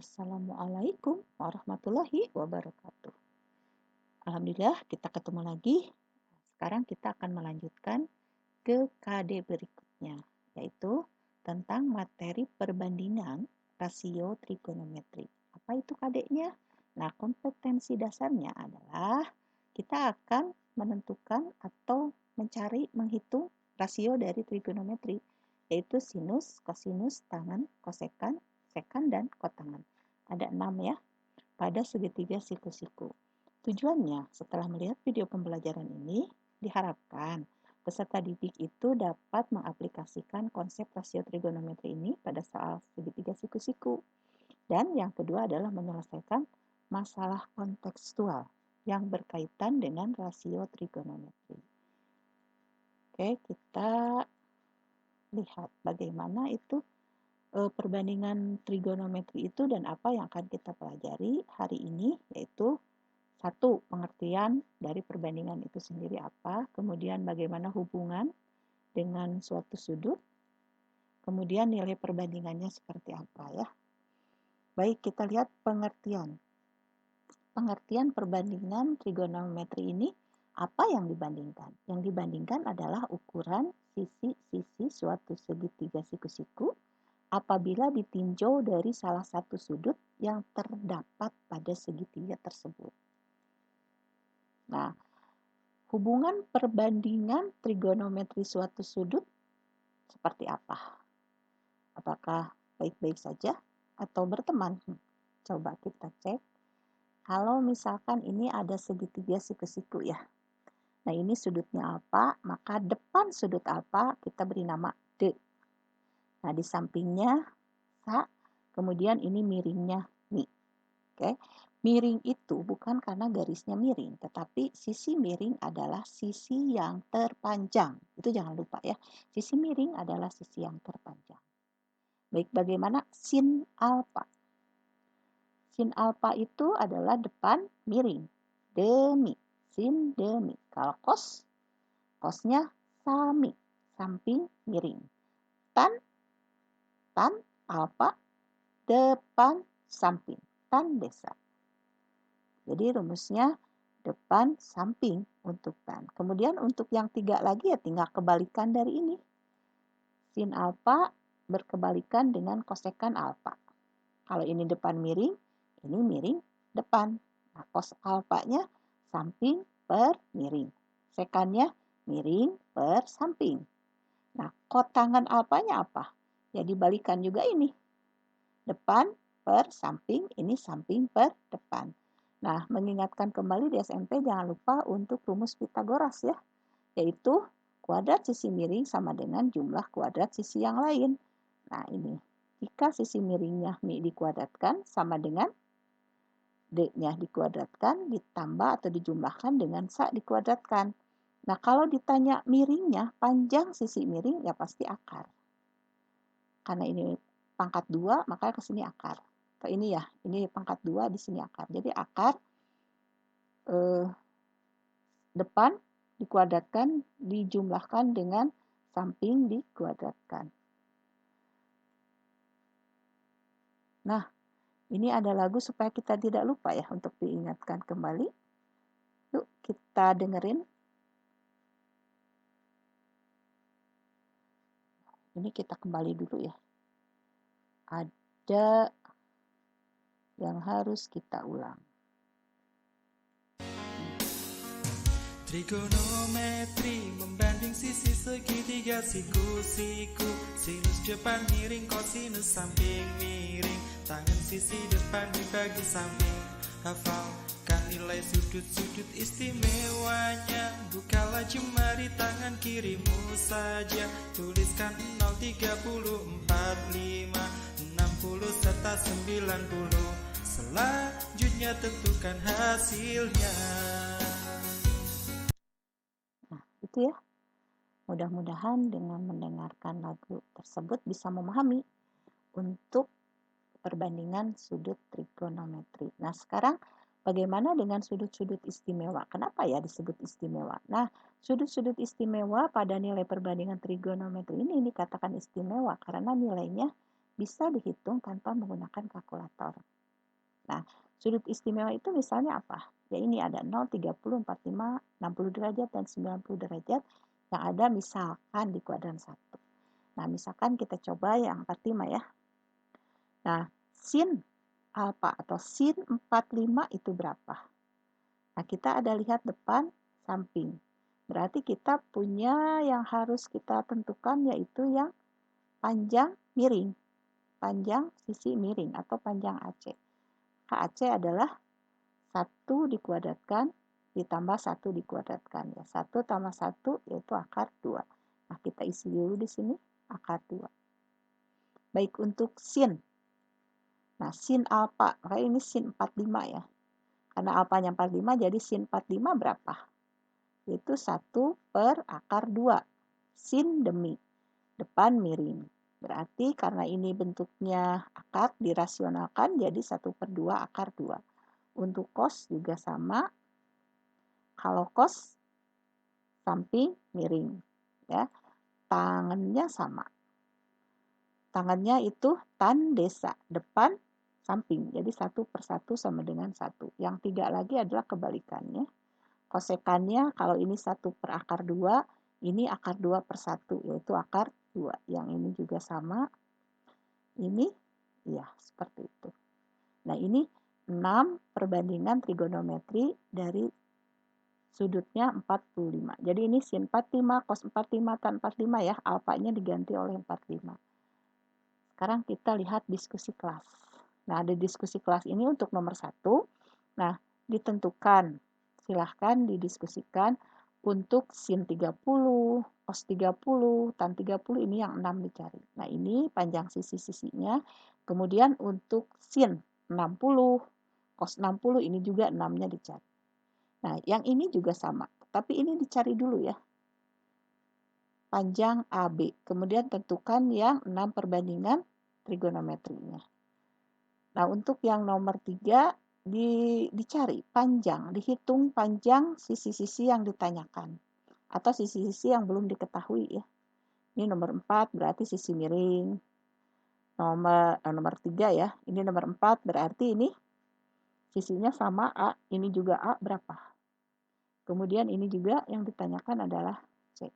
Assalamualaikum warahmatullahi wabarakatuh. Alhamdulillah kita ketemu lagi. Sekarang kita akan melanjutkan ke KD berikutnya, yaitu tentang materi perbandingan rasio trigonometri. Apa itu KD-nya? Nah, kompetensi dasarnya adalah kita akan menentukan atau menghitung rasio dari trigonometri, yaitu sinus, kosinus, tangen, kosekan, sekan, dan kotangen. Ada 6 ya, pada segitiga siku-siku. Tujuannya, setelah melihat video pembelajaran ini, diharapkan peserta didik itu dapat mengaplikasikan konsep rasio trigonometri ini pada soal segitiga siku-siku. Dan yang kedua adalah menyelesaikan masalah kontekstual yang berkaitan dengan rasio trigonometri. Oke, kita lihat bagaimana itu perbandingan trigonometri itu dan apa yang akan kita pelajari hari ini, yaitu satu, pengertian dari perbandingan itu sendiri apa, kemudian bagaimana hubungan dengan suatu sudut, kemudian nilai perbandingannya seperti apa ya. Baik, kita lihat pengertian. Pengertian perbandingan trigonometri ini, apa yang dibandingkan? Yang dibandingkan adalah ukuran sisi-sisi suatu segitiga siku-siku apabila ditinjau dari salah satu sudut yang terdapat pada segitiga tersebut. Nah, hubungan perbandingan trigonometri suatu sudut seperti apa? Apakah baik-baik saja atau berteman? Coba kita cek. Kalau misalkan ini ada segitiga siku-siku ya. Nah, ini sudutnya alfa, maka depan sudut alfa kita beri nama D. Nah, di sampingnya sa, kemudian ini miringnya mi. Oke. Miring itu bukan karena garisnya miring, tetapi sisi miring adalah sisi yang terpanjang. Itu jangan lupa ya. Sisi miring adalah sisi yang terpanjang. Baik, bagaimana sin alfa? Sin alfa itu adalah depan miring. Demi. Sin demi. Kalau kosnya sami. Samping miring. Tan alfa depan samping. Tan desa. Jadi rumusnya depan samping untuk tan. Kemudian untuk yang 3 lagi ya tinggal kebalikan dari ini. Sin alfa berkebalikan dengan kosekan alfa. Kalau ini depan miring, ini miring depan. Nah, kos alfanya samping per miring. Sekannya miring per samping. Nah, kotangan alfanya apa? Ya dibalikan juga ini. Depan per samping, ini samping per depan. Nah, mengingatkan kembali di SMP jangan lupa untuk rumus Pitagoras ya. Yaitu kuadrat sisi miring sama dengan jumlah kuadrat sisi yang lain. Nah, ini. Jika sisi miringnya mi dikuadratkan sama dengan D-nya dikuadratkan ditambah atau dijumlahkan dengan sa dikuadratkan. Nah, kalau ditanya miringnya, panjang sisi miring ya pasti akar. Karena ini pangkat 2, maka ke sini akar. Atau ini ya, ini pangkat 2, di sini akar. Jadi akar depan dikuadratkan dijumlahkan dengan samping dikuadratkan. Nah, ini ada lagu supaya kita tidak lupa ya untuk diingatkan kembali. Yuk kita dengerin. Ini kita kembali dulu ya. Ada yang harus kita ulang. Trigonometri membanding sisi segitiga siku-siku. Sinus depan miring, kosinus samping miring. Tangan sisi depan dibagi samping. Hafalkan nilai sudut-sudut istimewanya. Bukalah jemari tangan kirimu saja. Tuliskan 0, 30, 45, 60 serta 90. Selanjutnya tentukan hasilnya. Itu ya. Mudah-mudahan dengan mendengarkan lagu tersebut bisa memahami untuk perbandingan sudut trigonometri. Nah, sekarang bagaimana dengan sudut-sudut istimewa? Kenapa ya disebut istimewa? Nah, sudut-sudut istimewa pada nilai perbandingan trigonometri ini dikatakan istimewa karena nilainya bisa dihitung tanpa menggunakan kalkulator. Nah, sudut istimewa itu misalnya apa? Ya ini ada 0, 30, 45, 60 derajat, dan 90 derajat yang ada misalkan di kuadran 1. Nah, misalkan kita coba yang 45 ya. Nah, sin alfa atau sin 45 itu berapa? Nah, kita ada lihat depan, samping. Berarti kita punya yang harus kita tentukan yaitu yang panjang miring. Panjang sisi miring atau panjang AC. AC adalah 1 dikuadratkan ditambah 1 dikuadratkan. Ya, 1 tambah 1 yaitu akar 2. Nah, kita isi dulu di sini akar 2. Baik untuk sin. Nah, sin alfa, makanya ini sin 45 ya. Karena alfanya 45, jadi sin 45 berapa? Yaitu 1 per akar 2. Sin demi. Depan miring. Berarti karena ini bentuknya akar, dirasionalkan jadi 1 per 2 akar 2. Untuk cos juga sama. Kalau cos samping miring. Ya, tangannya sama. Tangannya itu tan desa. Depan samping. Jadi 1 per 1 sama dengan 1. Yang 3 lagi adalah kebalikannya. Kosekannya kalau ini 1 per akar 2, ini akar 2 per 1, yaitu akar 2. Yang ini juga sama. Ini, ya seperti itu. Nah, ini 6 perbandingan trigonometri dari sudutnya 45. Jadi ini sin 45, cos 45, tan 45 ya. Alfanya diganti oleh 45. Sekarang kita lihat diskusi kelas. Nah, di diskusi kelas ini untuk nomor 1. Nah, ditentukan. Silahkan didiskusikan untuk sin 30, cos 30, tan 30, ini yang 6 dicari. Nah, ini panjang sisi-sisinya. Kemudian untuk sin 60, cos 60, ini juga 6-nya dicari. Nah, yang ini juga sama. Tapi ini dicari dulu ya. Panjang AB. Kemudian tentukan yang 6 perbandingan trigonometrinya. Nah, untuk yang nomor 3, dicari panjang, dihitung panjang sisi-sisi yang ditanyakan. Atau sisi-sisi yang belum diketahui ya. Ini nomor 4 berarti sisi miring. Nomor 3 ya. Ini nomor 4 berarti ini sisinya sama A, ini juga A berapa. Kemudian ini juga yang ditanyakan adalah C.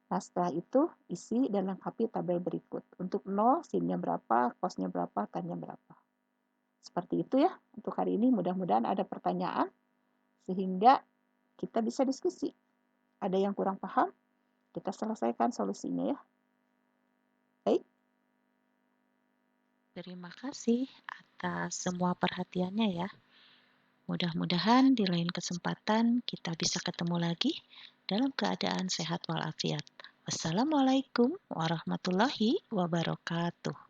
Nah, setelah itu isi dan lengkapi tabel berikut. Untuk 0, sinnya berapa, cosnya berapa, tannya berapa. Seperti itu ya untuk hari ini. Mudah-mudahan ada pertanyaan sehingga kita bisa diskusi. Ada yang kurang paham, kita selesaikan solusinya ya. Baik. Terima kasih atas semua perhatiannya ya. Mudah-mudahan di lain kesempatan kita bisa ketemu lagi dalam keadaan sehat walafiat. Wassalamualaikum warahmatullahi wabarakatuh.